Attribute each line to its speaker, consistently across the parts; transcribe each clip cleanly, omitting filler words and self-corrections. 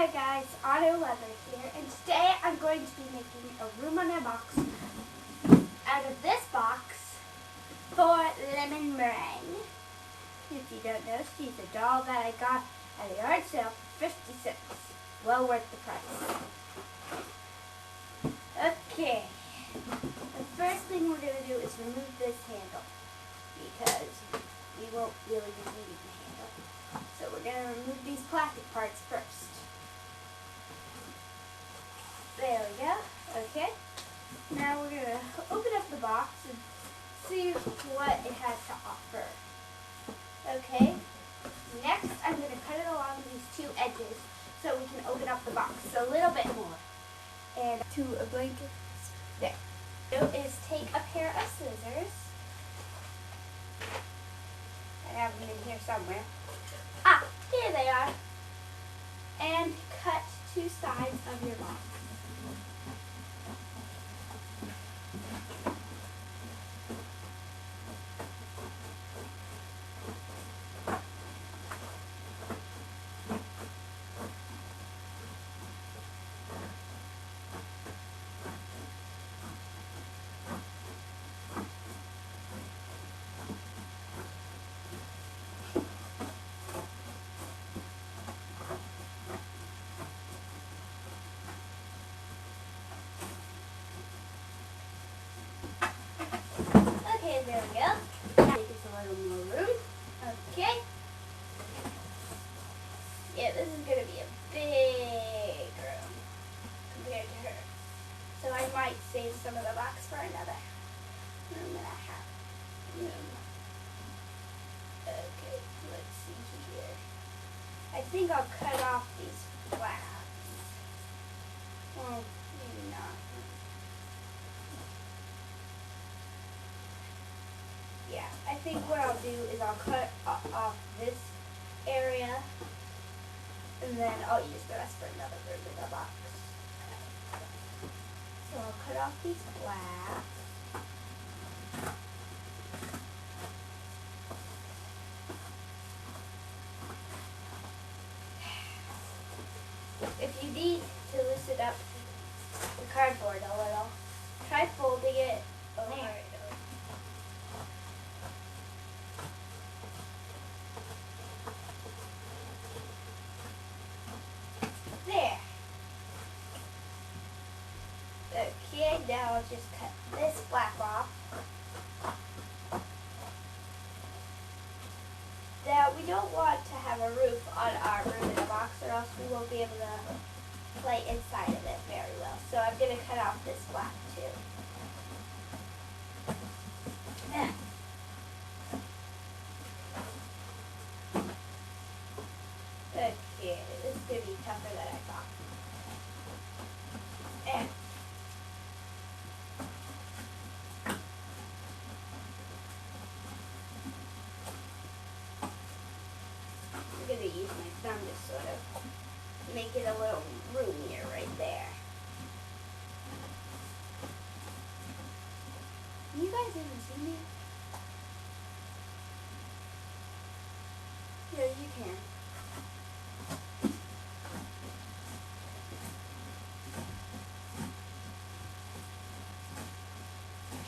Speaker 1: Hi guys, Auto Leather here, and today I'm going to be making a room on a box out of this box for Lemon Meringue. If you don't know, she's a doll that I got at a yard sale for 50 cents. Well worth the price. Okay, the first thing we're going to do is remove this handle because we won't really be needing the handle. So we're going to remove these plastic parts first. There we go. Okay. Now we're going to open up the box and see what it has to offer. Okay. Next, I'm going to cut it along these two edges so we can open up the box a little bit more. And to a blanket. There. So is take a pair of scissors. I have them in here somewhere. Ah, here they are. And cut two sides of your box. Okay, there we go. Make us a little more room. Okay. Yeah, this is going to be a big room compared to her. So I might save some of the box for another room and a half. Okay, let's see here. I think I'll cut off these flaps. Well, maybe not. Yeah, I think what I'll do is I'll cut off this area, and then I'll use the rest for another room in the box. So I'll cut off these flaps. If you need to loosen up the cardboard a little, try folding it over. There. Okay, now I'll just cut this flap off. Now, we don't want to have a roof on our room in a box, or else we won't be able to play inside of it very well. So I'm going to cut off this flap too. Okay, this is going to be tougher than I thought. I'm going to use my thumb to sort of make it a little roomier right there. Can you guys even see me? Yeah, you can.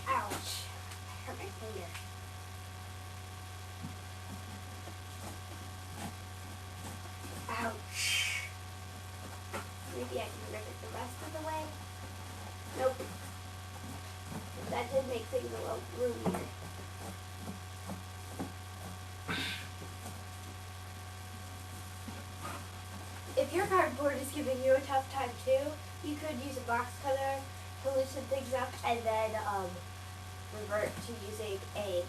Speaker 1: Ouch. I hurt my finger. Ouch. Maybe I can rip it the rest of the way. Nope. That did make things a little roomier. If your cardboard is giving you a tough time too, you could use a box cutter to loosen things up and then revert to using a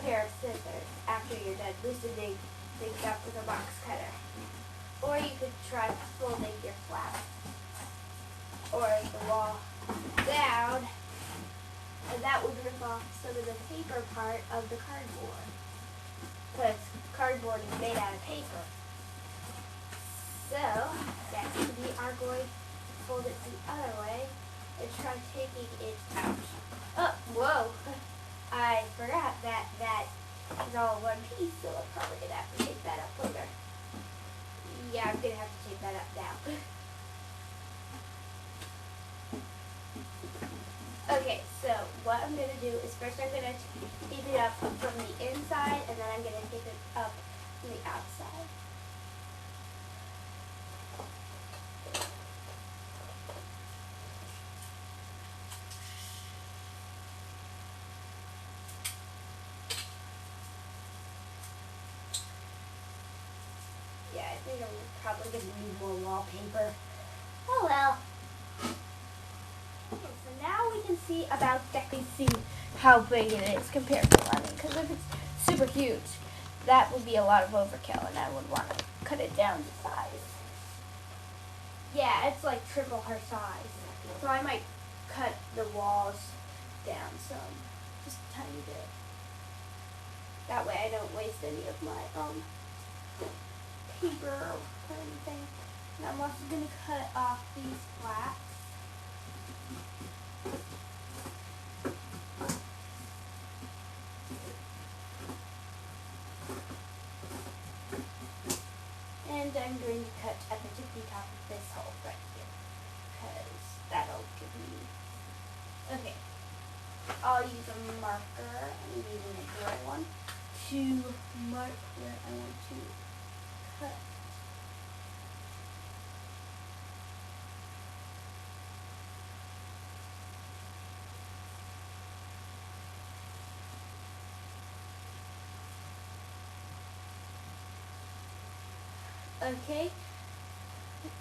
Speaker 1: pair of scissors after you're done loosening things up with a box cutter. Or you could try folding your flap or the wall down, and that would rip off some of the paper part of the cardboard, because cardboard is made out of paper. So next we are going to fold it the other way and try taking it out. Oh, whoa! I forgot that is all one piece, so I'm probably going to have to take that up later. Yeah, I'm gonna have to tape that up now. Okay, so what I'm gonna do is first I'm gonna tape it up from the inside, and then I'm gonna tape it up from the outside. Yeah, I think I'm probably gonna need more wallpaper. Oh well. Okay, so now we can see about decorating, see how big it is compared to lemon. Because if it's super huge, that would be a lot of overkill, and I would want to cut it down to size. Yeah, it's like triple her size. So I might cut the walls down some, just a tiny bit. That way I don't waste any of my paper or anything. And I'm also going to cut off these flats. And I'm going to cut at the tippy top of this hole right here, because that'll give me, okay, I'll use a marker, I'm using a gray one, to mark where I want to cut. Okay,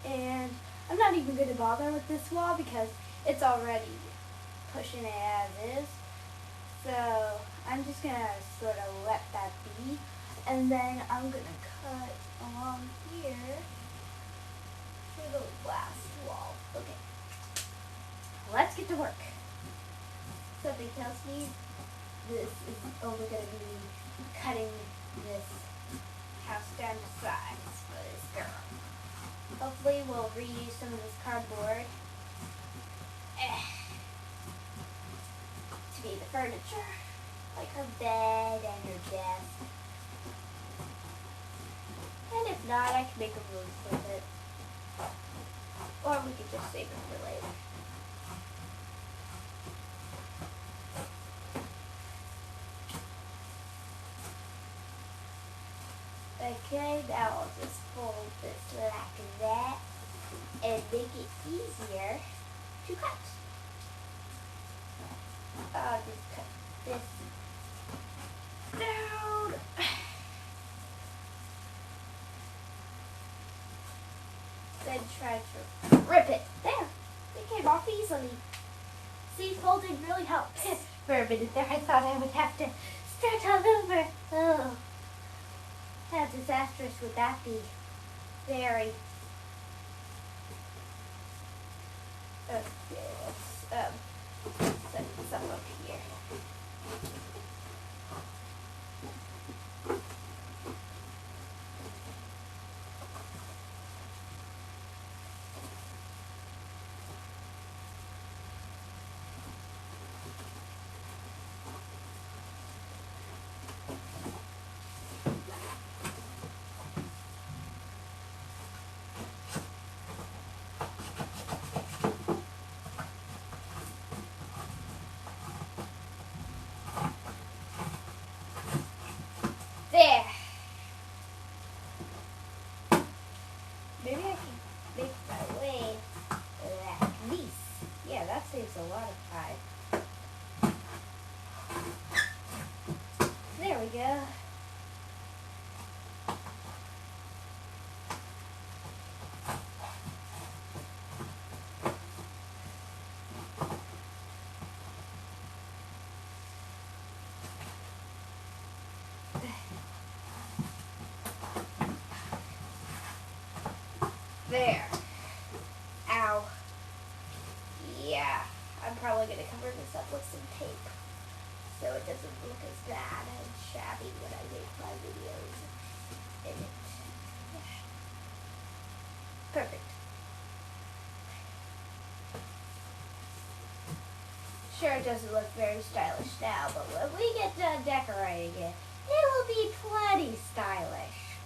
Speaker 1: and I'm not even going to bother with this wall because it's already pushing it as is. So I'm just going to sort of let that be. And then I'm going to cut along here for the last wall. Okay, let's get to work. Something tells me this is only going to be cutting this house down to size for this girl. Hopefully we'll reuse some of this cardboard to be the furniture, like her bed and her desk. And if not, I can make a room with it. Or we could just save it for later. Okay, now I'll just fold this like that and make it easier to cut. I'll just cut this down. Then try to rip it. There! It came off easily. See, folding really helps. For a minute there, I thought I would have to start all over. Oh. How disastrous would that be? Very. Okay, let's set this up here. There. Maybe I can make my way like this. Yeah, that saves a lot of time. There we go. There. Ow. Yeah, I'm probably going to cover this up with some tape so it doesn't look as bad and shabby when I make my videos in it. Perfect. Sure, it doesn't look very stylish now, but when we get done decorating it, it will be plenty stylish.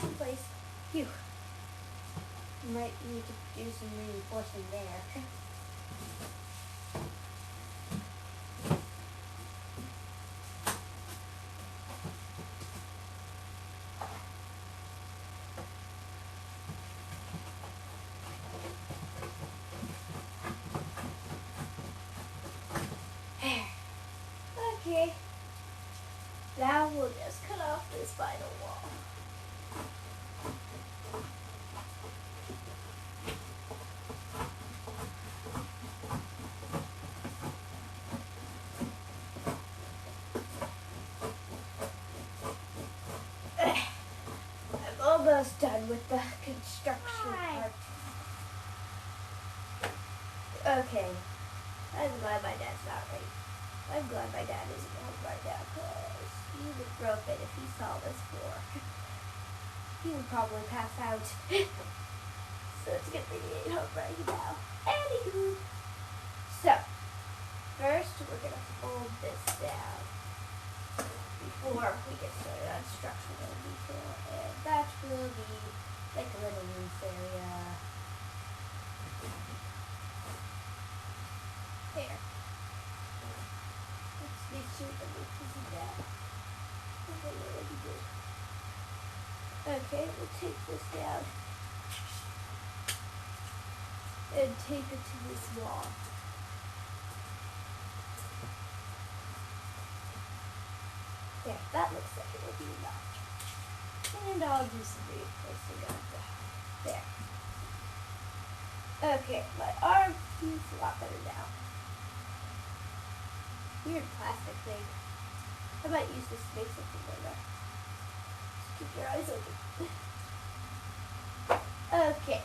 Speaker 1: back in place. Phew. Might need to do some reinforcing there. Okay. Now we'll just cut off this final wall. I'm almost done with the construction part. Okay. I'm glad my dad's not right. I'm glad my dad isn't home right now, because he would throw a fit if he saw this floor. He would probably pass out. So it's a good thing he ain't home right now. Anywho. So, first we're going to fold this down before we get started on structural detail. And that will be like a little roof area. There. Let's make sure the roof isn't down. Okay, that'll be good. Okay, we'll take this down and tape it to this wall. There, that looks like it will be enough. And I'll do some reinforcing on that. There. Okay, my arm feels a lot better now. Weird plastic thing. I might use this to make something later. Just keep your eyes open. Okay.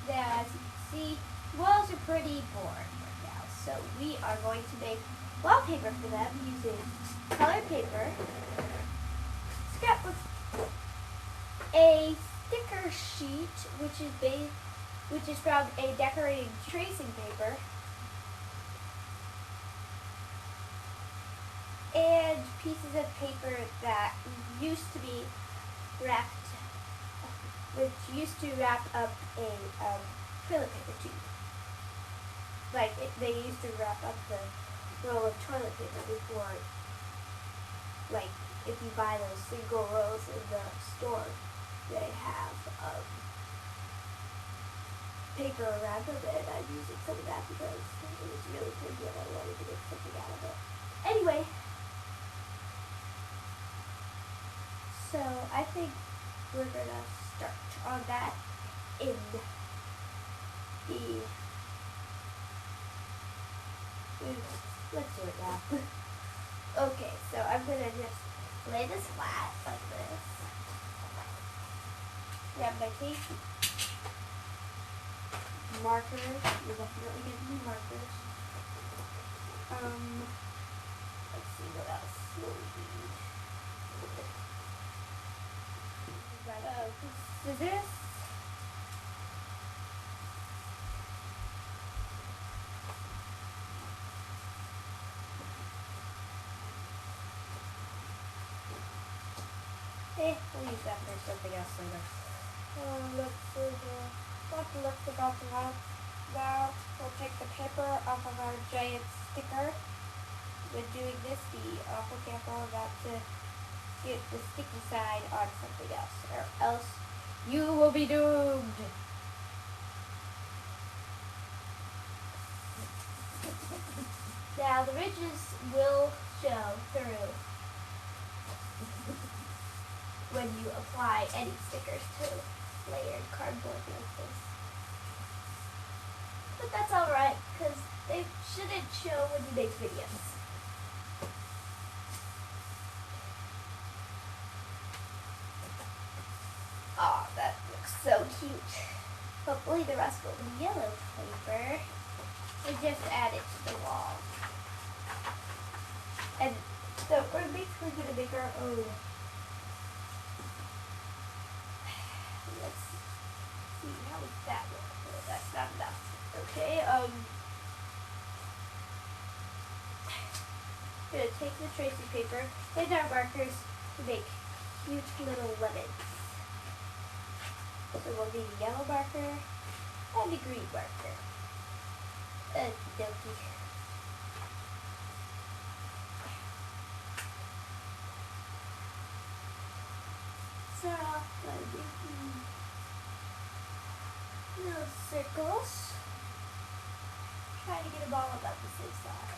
Speaker 1: Now, as you can see, walls are pretty boring right now. So we are going to make wallpaper for them using colored paper, scrapbook, a sticker sheet, which is from a decorating tracing paper, and pieces of paper that used to be wrapped, which used to wrap up a toilet paper tube. Like they used to wrap up the roll of toilet paper before, like if you buy those single rolls in the store, they have paper around them, and I'm using some of that because it was really pretty and I wanted to get something out of it. Anyway, so I think we're gonna start on that in the let's do it now. Okay, so I'm gonna just lay this flat like this. Grab my tape. Markers. You're definitely gonna need markers. Let's see what else we'll need. Scissors. We'll use that for something else later. Let's see here. What looks about the house now. We'll take the paper off of our giant sticker. When doing this, be awful careful not to get the sticky side on something else, or else you will be doomed. Now the ridges will show through when you apply any stickers to layered cardboard like this. But that's alright, because they shouldn't show when you make videos. Aw, that looks so cute. Hopefully the rest will be yellow paper. And just add it to the wall. And so we're basically going to make our own. Let's see, how does that look? Oh, that's not enough. Okay, I'm going to take the tracing paper and our markers to make cute little lemons. So we'll need a yellow marker and a green marker. Okie dokie. Start off by making little circles. Try to get them all about the same size.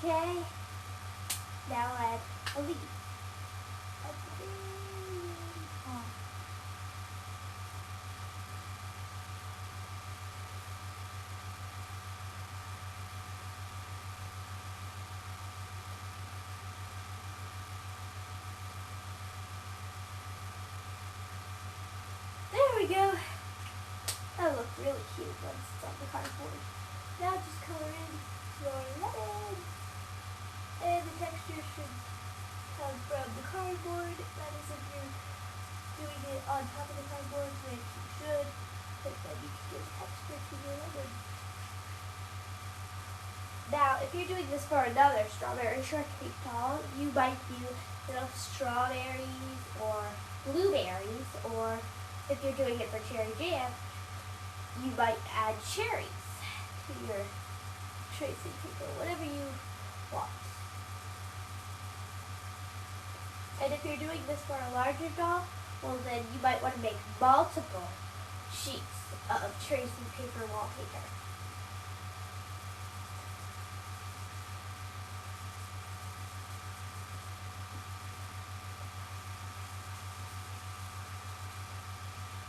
Speaker 1: Okay, now add a leaf. There we go. That'll look really cute once it's on the cardboard. Now just color in your lemon. And the texture should come from the cardboard. That is if you're doing it on top of the cardboard, which you should. But then you can give texture to your lemon. Now, if you're doing this for another strawberry shortcake doll, you might do little strawberries or blueberries, or if you're doing it for cherry jam, you might add cherries to your tracing paper, whatever you want. And if you're doing this for a larger doll, well then you might want to make multiple sheets of tracing paper wallpaper.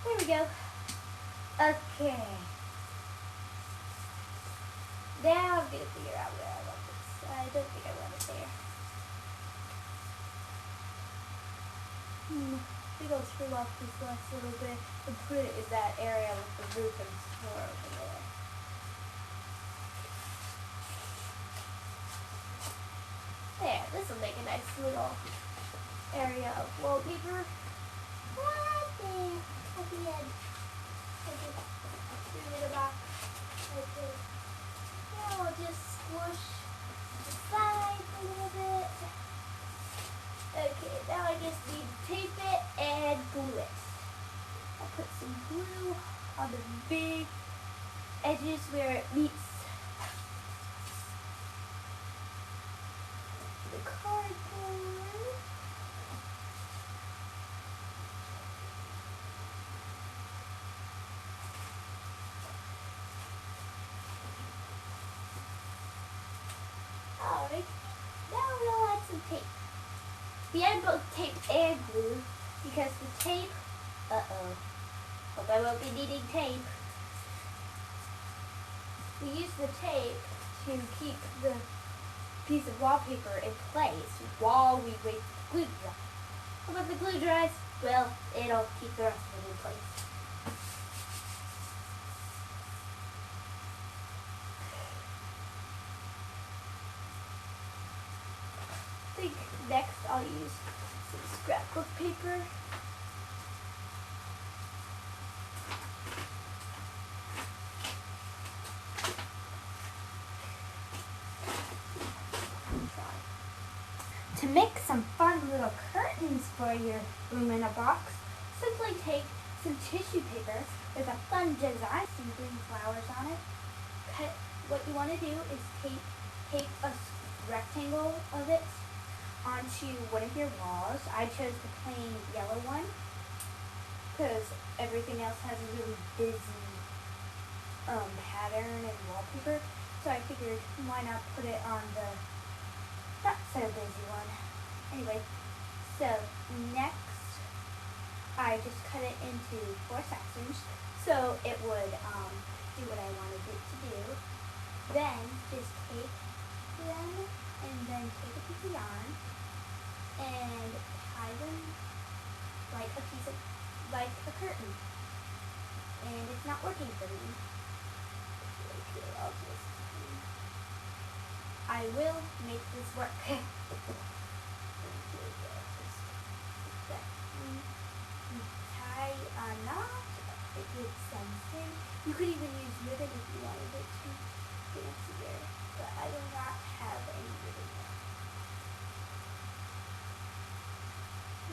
Speaker 1: There we go. Okay. Now I'm going to figure out where I want this. I don't think I want it there. I think I'll trim off this last little bit and put it in that area with the roof and floor over there. There, this will make a nice little area of wallpaper. Right there, at the end. Give it a box right there. Now I'll just squish the sides a little bit. Okay, now I just need to tape it and glue it. I'll put some glue on the big edges where it meets the cardboard. Alright, now we'll add some tape. We add both tape and glue because the tape, hope I won't be needing tape. We use the tape to keep the piece of wallpaper in place while we wait for the glue to dry. And when the glue dries, well, it'll keep the rest of it in place. I think next I'll use some scrapbook paper. To make some fun little curtains for your room in a box, simply take some tissue paper with a fun design, some green flowers on it. What you want to do is take a rectangle of it onto one of your walls. I chose the plain yellow one because everything else has a really busy pattern and wallpaper. So I figured why not put it on the not so busy one. Anyway, so next I just cut it into 4 sections so it would do what I wanted it to do. Then just take them and then take a piece of yarn and tie them like like a curtain. And it's not working for me. I will make this work. Tie not a good stencil. You could even use ribbon if you wanted it to be fancier, but I do not have any ribbon yet.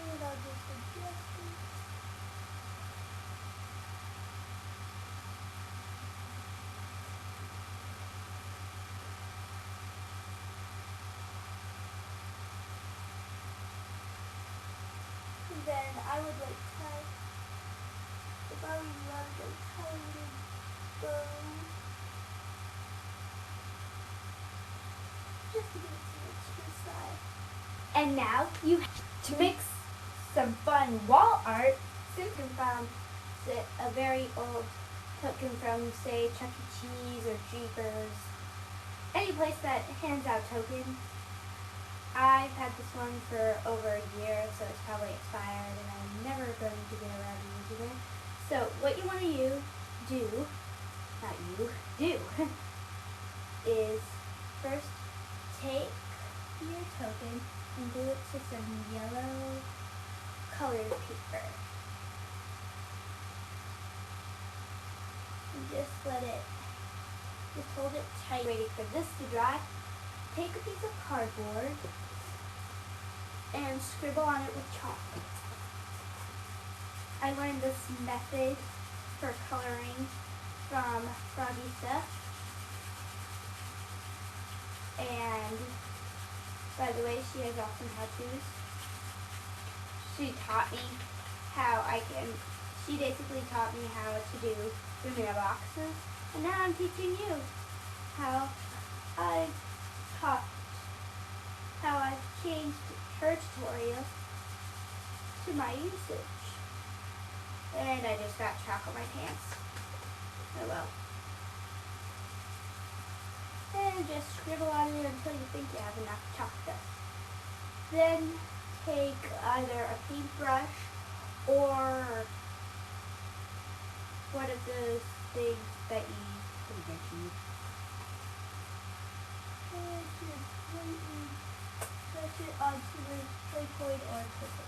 Speaker 1: And I'll just adjust it. Then I would like tie, if I was allowed to tie a little bow, just to give it some extra style. And now you have to mix some fun wall art. Simpson found a very old token from, say, Chuck E. Cheese or Jeepers, any place that hands out tokens. I've had this one for over a year, so it's probably expired, and I'm never going to get around to using it. So what you want to do is first take your token and glue it to some yellow colored paper. And just hold it tight, waiting for this to dry. Take a piece of cardboard and scribble on it with chalk. I learned this method for coloring from Froggy Stuff. And by the way, she has awesome how-tos. She basically taught me how to do the mailboxes. And now I'm teaching you how I've changed her tutorial to my usage. And I just got chalk on my pants. Oh well. And just scribble on it until you think you have enough chalk dust. Then take either a paintbrush or one of those things that you put in your teeth. And just lightly touch it onto the Playcoid or paper.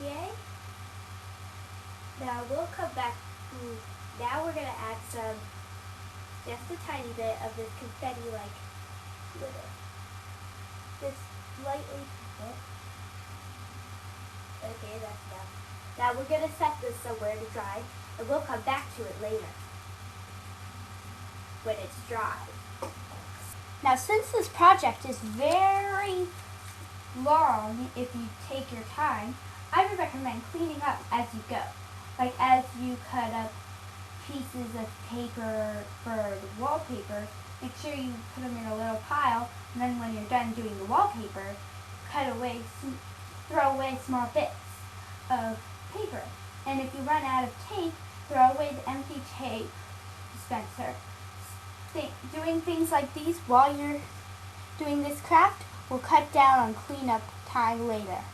Speaker 1: Okay. Now we'll come back. Now we're going to add just a tiny bit of this confetti-like glitter. Just lightly tap it. Okay, that's enough. Now we're going to set this somewhere to dry, and we'll come back to it later when it's dry. Now since this project is very long, if you take your time, I would recommend cleaning up as you go. Like as you cut up pieces of paper for the wallpaper, make sure you put them in a little pile, and then when you're done doing the wallpaper, throw away small bits of paper. And if you run out of tape, throw away the empty tape dispenser. Doing things like these while you're doing this craft will cut down on cleanup time later.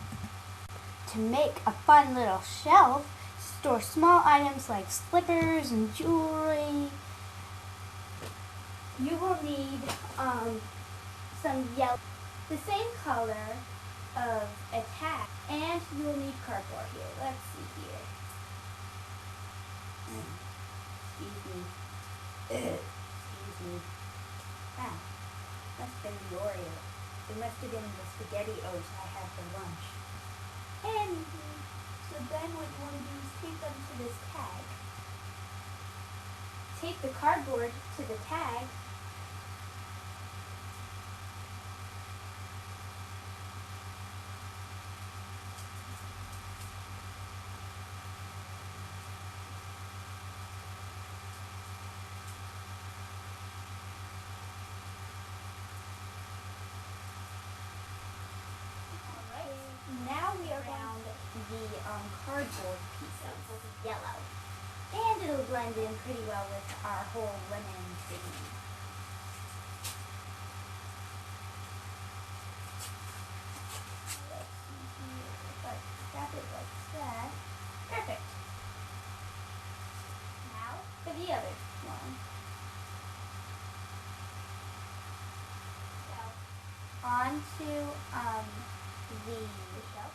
Speaker 1: To make a fun little shelf, store small items like slippers and jewelry. You will need some yellow, the same color of a tag, and you will need cardboard here. Let's see here. Excuse me. Ah, must have been the Oreo. It must have been the SpaghettiOs I had for lunch. And so then what you want to do is tape them to this tag. Tape the cardboard to the tag. Now we are around the cardboard pieces of yellow. And it'll blend in pretty well with our whole lemon thing.
Speaker 2: the other one. So, onto the shelf.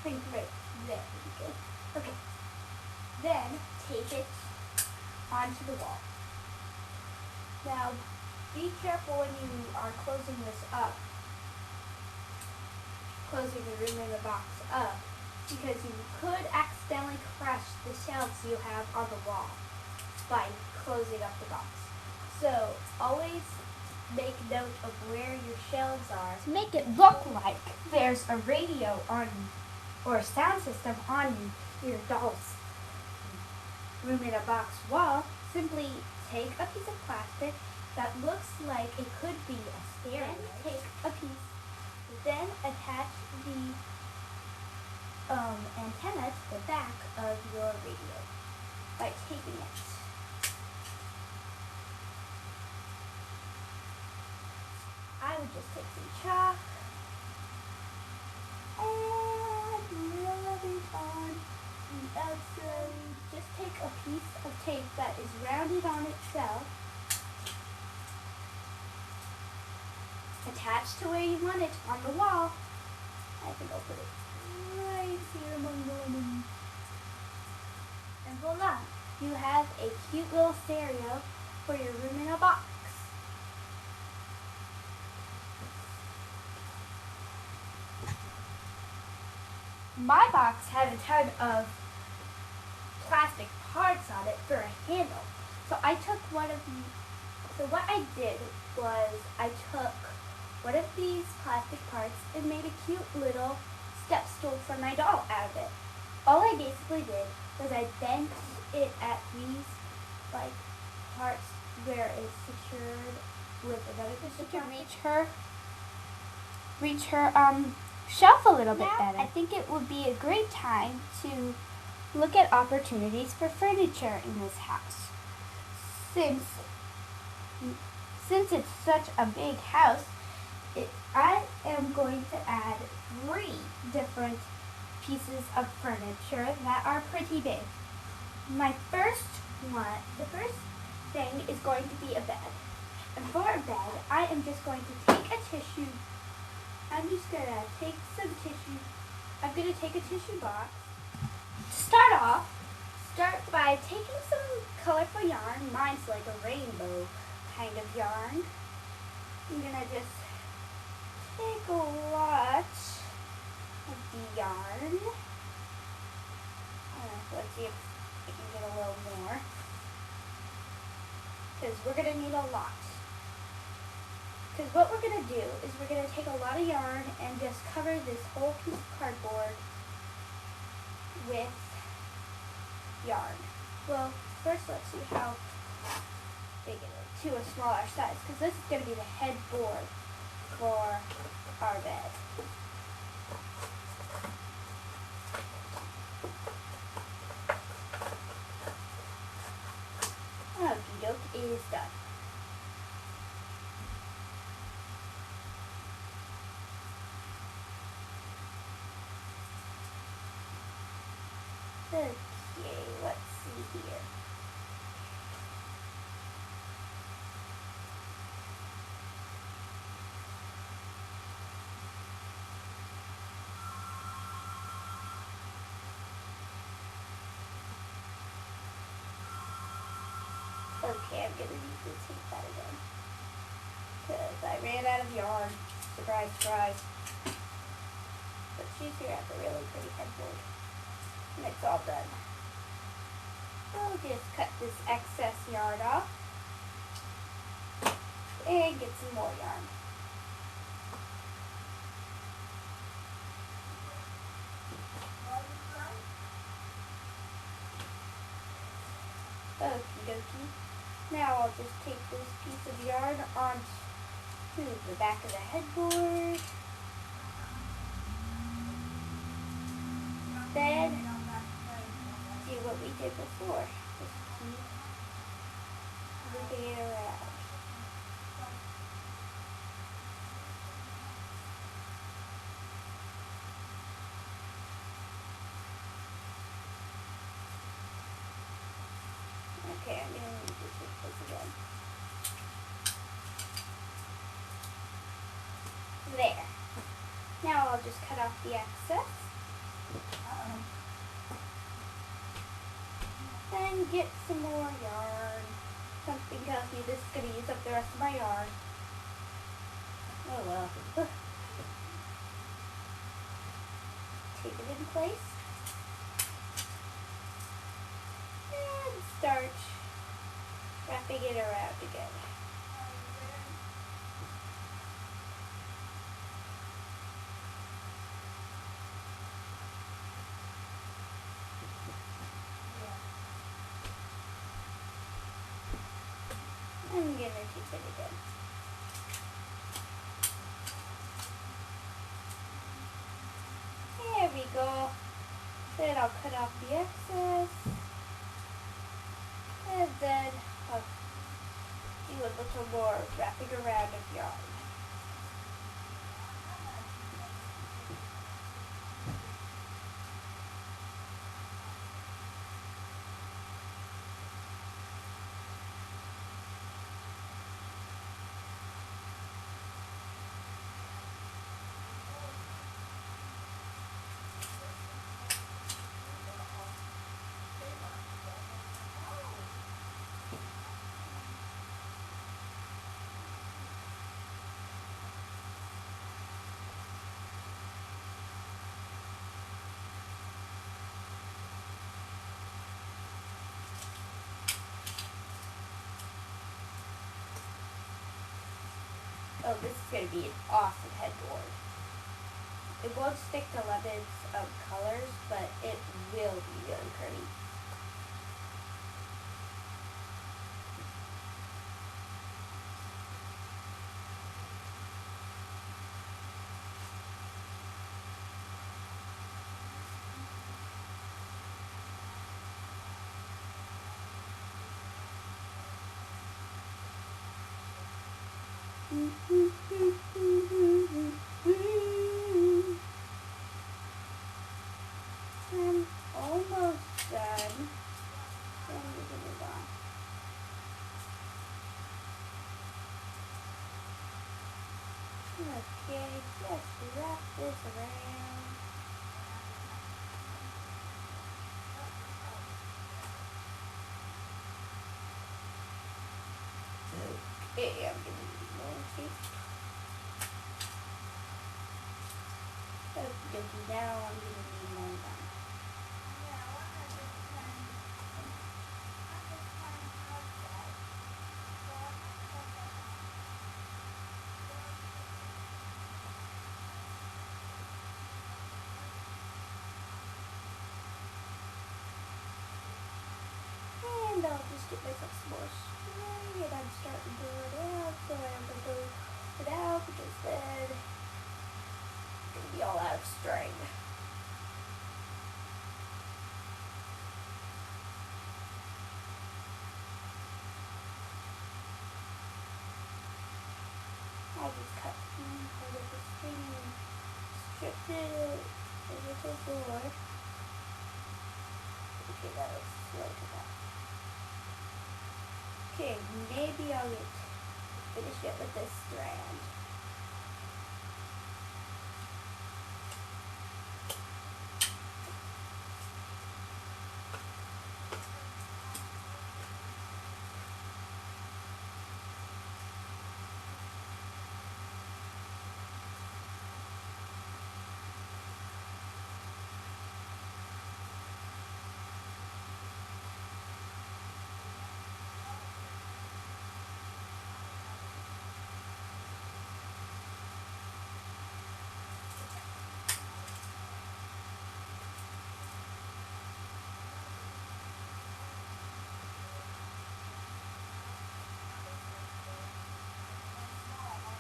Speaker 2: Right there we go. Okay. Then take it onto the wall. Now, be careful when you are closing this up, closing the room in the box up, because you could accidentally crush the shelves you have on the wall by closing up the box. So, always make note of where your shelves are to make it look like there's a radio on or a sound system on your doll's room in a box wall. Simply take a piece of plastic that looks like it could be a stereo. Then take a piece, then attach the antenna to the back of your radio by taping it. I would just take some chalk and rub it on the outside. Just take a piece of tape that is rounded on itself, attach to where you want it on the wall. I think I'll put it right here among the lemons. And voila, you have a cute little stereo for your room in a box. My box had a ton of plastic parts on it for a handle. So what I did was I took one of these plastic parts and made a cute little step stool for my doll out of it. All I basically did was I bent it at these parts where it's secured with another piece to reach her shelf a little bit better. I think it would be a great time to look at opportunities for furniture in this house. Since it's such a big house, I am going to add 3 different pieces of furniture that are pretty big. The first thing is going to be a bed. And for a bed, I am just going to take a tissue. I'm going to take a tissue box. To start by taking some colorful yarn. Mine's like a rainbow kind of yarn. I'm going to just take a lot of the yarn. Let's see if I can get a little more, because we're going to need a lot. Because what we're going to do is we're going to take a lot of yarn and just cover this whole piece of cardboard with yarn. Well, first let's see how big it is to a smaller size, because this is going to be the headboard for our bed. Okie doke is done. Okay, let's see here. Okay, I'm going to need to take that again, because I ran out of yarn. Surprise, surprise. But she's here at the really pretty headboard. And it's all done. I'll just cut this excess yarn off and get some more yarn. Okie dokie. Now I'll just take this piece of yarn onto the back of the headboard. Then do what we did before. Just keep moving it around. Okay, I'm gonna need to take this again. There. Now I'll just cut off the excess. And get some more yarn. Something tells me this is going to use up the rest of my yarn. Oh well. Tape it in place. And start wrapping it around again. I'm gonna tape it again. There we go. Then I'll cut off the excess. And then I'll do a little more wrapping around of yarn. Oh, this is going to be an awesome headboard. It won't stick to Lemon's colors, but it will be really pretty. I'm almost done. Then we can move on. Okay, just wrap this around. Okay, I'm gonna need more tape. Okie now I'm gonna need more yarn. And I'll just get myself some more string, and I'm starting to run out, so I'm gonna go it out because then it's gonna be all out of string. I'll just cut part of the string and strip it a little more. Okay, that looks like that. Okay, maybe I'll finish it with this strand.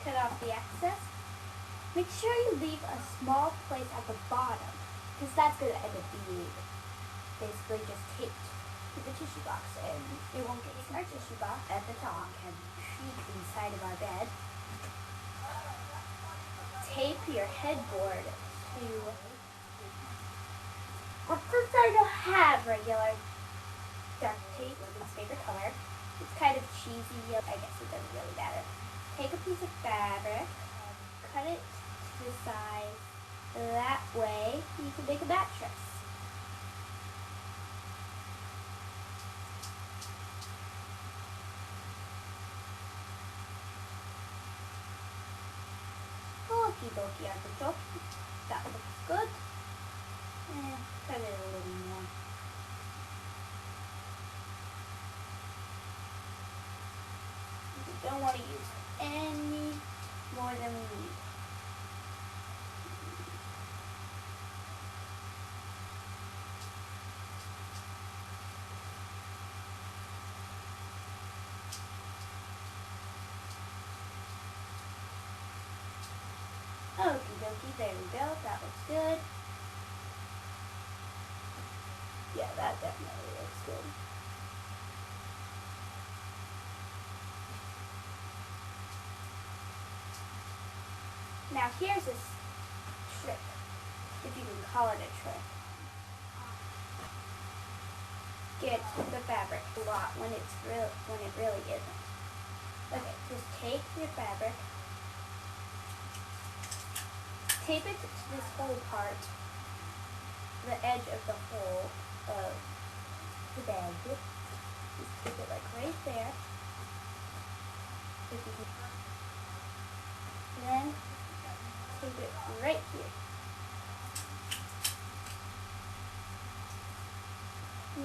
Speaker 2: Cut off the excess. Make sure you leave a small place at the bottom, because that's going to end up being basically just taped to the tissue box, and it won't get our tissue box at the top can peek inside of our bed. Tape your headboard to, or prefer to have regular duct tape. favorite color. It's kind of cheesy. I guess it doesn't really matter. Take a piece of fabric, cut it to the size. That way you can make a mattress. Okie dokie, artichoke. That looks good. Cut it a little more. We don't want to use any more than we need. Okie dokie, there we go. That looks good. Yeah, that definitely looks good. Now here's this trick, if you can call it a trick. Get the fabric a lot when it really isn't. Okay, just take your fabric, tape it to this whole part, the edge of the hole of the bag. Just tape it like right there. If you can. Then tape it right here.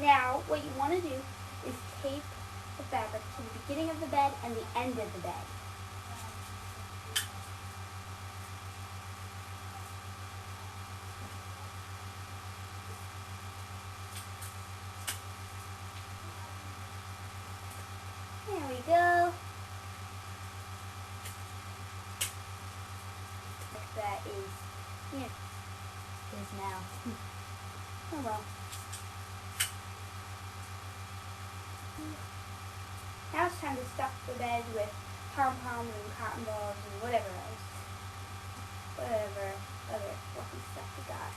Speaker 2: Now, what you want to do is tape the fabric to the beginning of the bed and the end of the bed. There we go. That is, is now. Oh well. Now it's time to stuff the bed with pom-poms and cotton balls and whatever else. Whatever other fluffy stuff we got.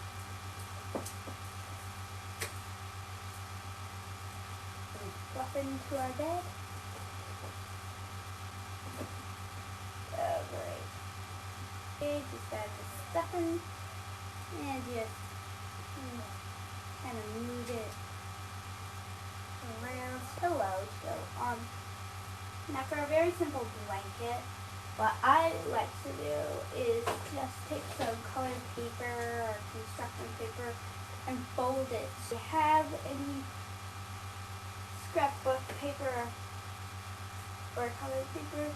Speaker 2: We fluff into our bed. Oh, great. Okay, just add the stuffing and just kind of move it around. Hello. So, now for a very simple blanket, what I like to do is just take some colored paper or construction paper and fold it. If you have any scrapbook paper or colored paper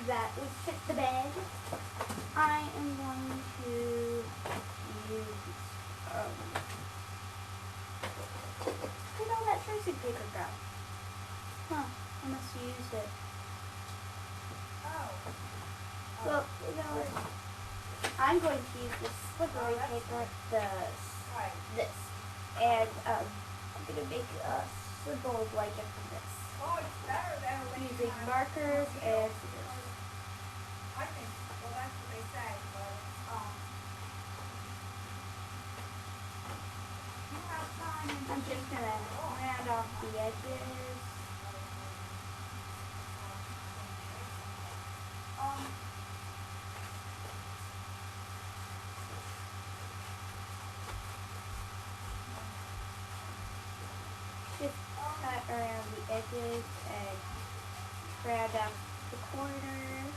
Speaker 2: that would fit the bag, I am going to use, where'd all that tracing paper go? Huh, I must have used it. Well, you know what? I'm going to use this slippery paper, this, and I'm going to make a simple blanket from this. Using markers and scissors.
Speaker 3: I think, well, that's what they say, but, you have time and
Speaker 2: I'm just going to round off the edges. Just cut around the edges and round out the corners.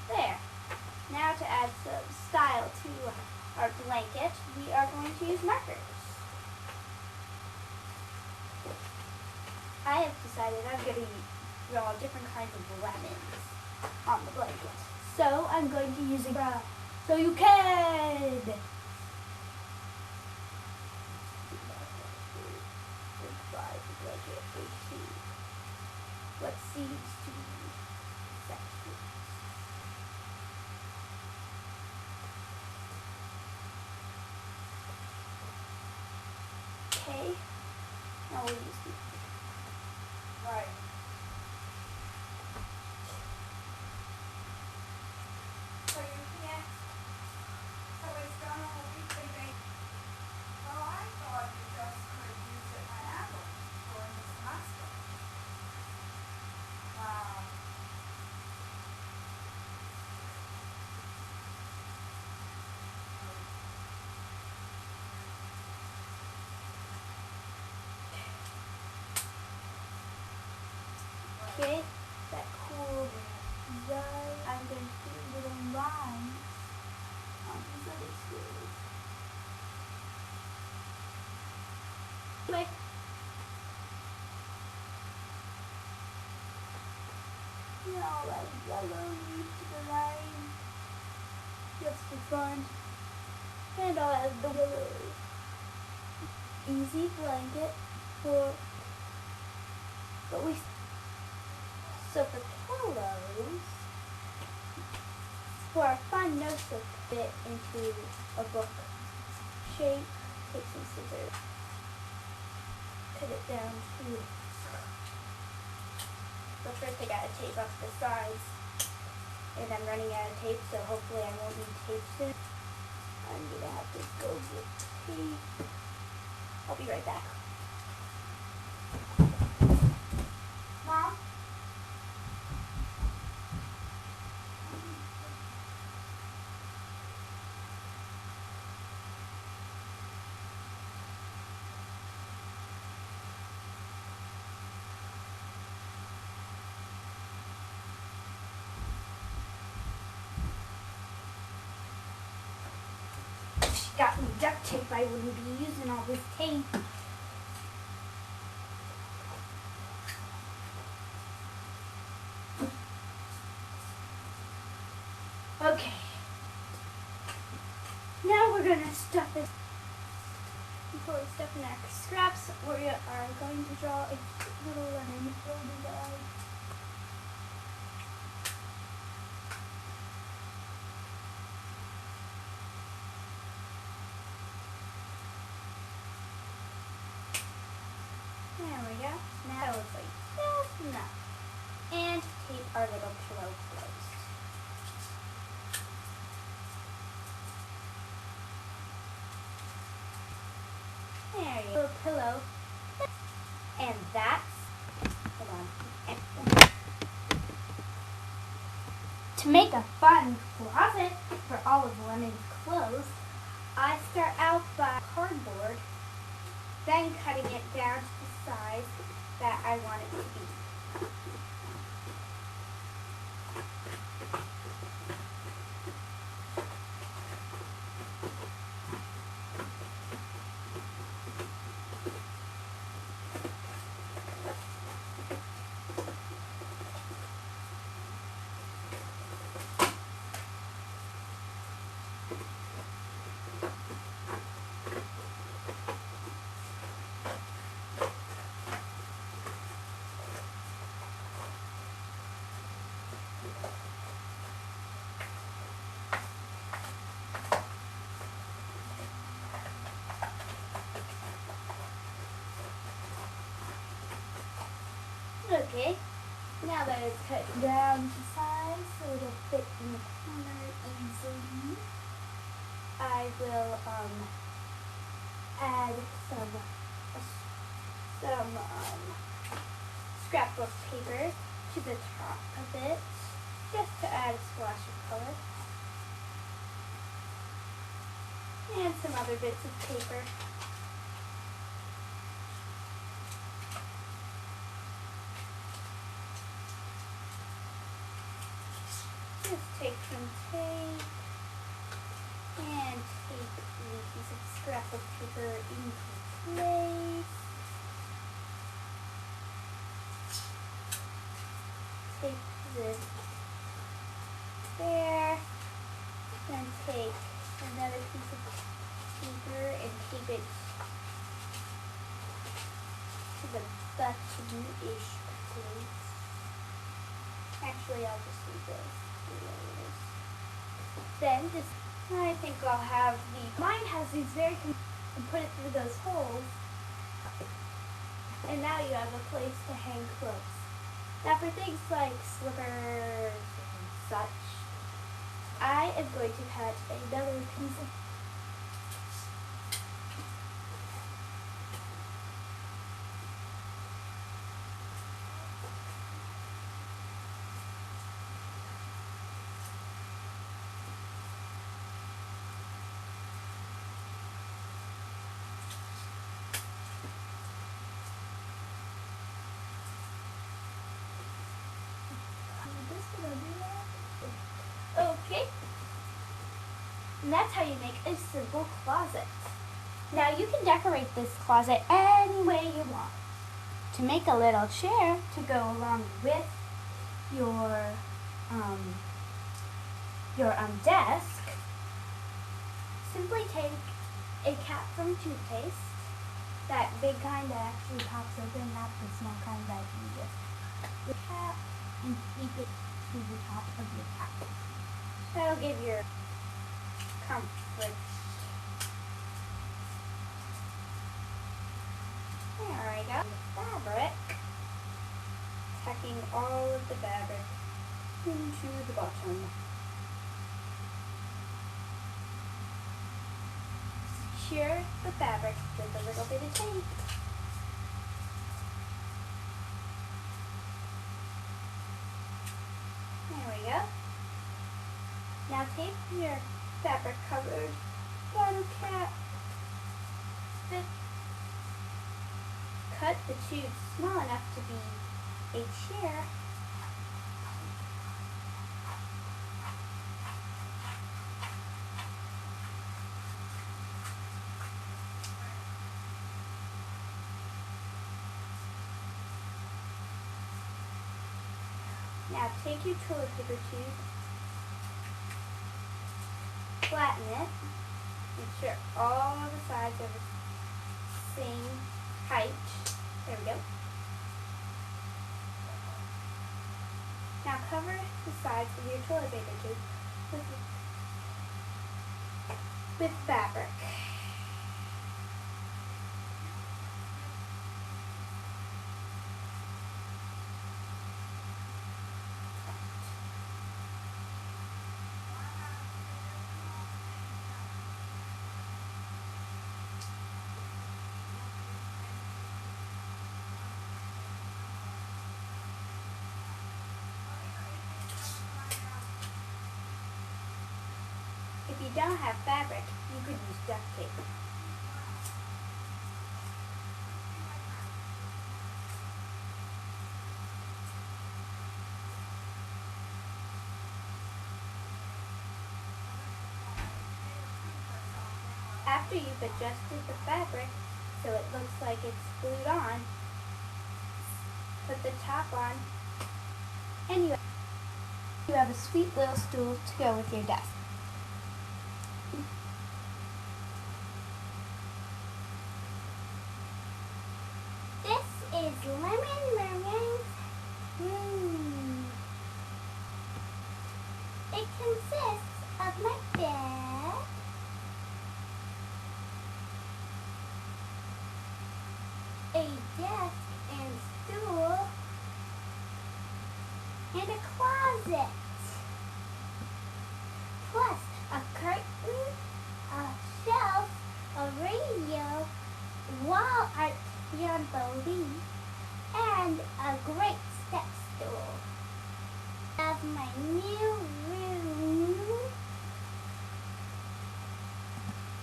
Speaker 2: There. Now to add some style to our blanket, we are going to use markers. I have decided I'm going to draw different kinds of lemons on the blanket. So I'm going to use a so you can. What seems to be sections. Okay. Now we'll use these.
Speaker 3: right. So you can't, so it's got
Speaker 2: Okay, that cool design.
Speaker 1: I'm going to do little lines on these other screws.
Speaker 2: Anyway,
Speaker 1: Now I'll add yellow leaf to the line just for fun.
Speaker 2: and I'll add the willow. Easy blanket for we. So for pillows, for our fun notes to fit into a book shape, take some scissors, cut it down to. But first I gotta tape up the sides, and I'm running out of tape, so hopefully I won't need tape soon. I'm gonna have to go get tape. I'll be right back.
Speaker 1: Mom?
Speaker 2: Got me duct tape, I wouldn't be using all this tape. Okay. Now we're gonna stuff it. Before we stuff in our scraps, we are going to draw a little lemon design. There we go. Now it looks like just enough. And tape our little pillow closed. There you go. Little pillow. And that's, hold on. To make a fun closet for all of Lemon's clothes, I start out by cardboard, then cutting it down to the size that I want it to be. Okay, now that it's cut down to size so it'll fit in the corner easily, I will add some scrapbook paper to the top of it, just to add a splash of color, and some other bits of paper. Just take some tape and tape the piece of scrapbook paper into place. Tape this there. Then take another piece of paper and tape it to the button-ish place. Actually, I'll just leave this. Then I think I'll have mine has these very, and put it through those holes, and now you have a place to hang clothes. Now for things like slippers and such, I am going to cut another piece of And that's how you make a simple closet. Now you can decorate this closet any way you want. To make a little chair to go along with your desk, simply take a cap from toothpaste, that big kind that actually pops open, not the small kind that you just the cap and tape it to the top of your cap. That'll give your comfort. There we go. Fabric. Tacking all of the fabric into the bottom. Secure the fabric with a little bit of tape. There we go. Now tape your fabric covered bottle cap. Cut the tube small enough to be a chair. Now take your toilet paper tube, flatten it, make sure all the sides are the same height. There we go. Now cover the sides of your toilet paper tube with fabric. If you don't have fabric, you could use duct tape. After you've adjusted the fabric so it looks like it's glued on, put the top on, and you have a sweet little stool to go with your desk. This is lemon meringue. It consists of my bed, a desk and stool, and a closet.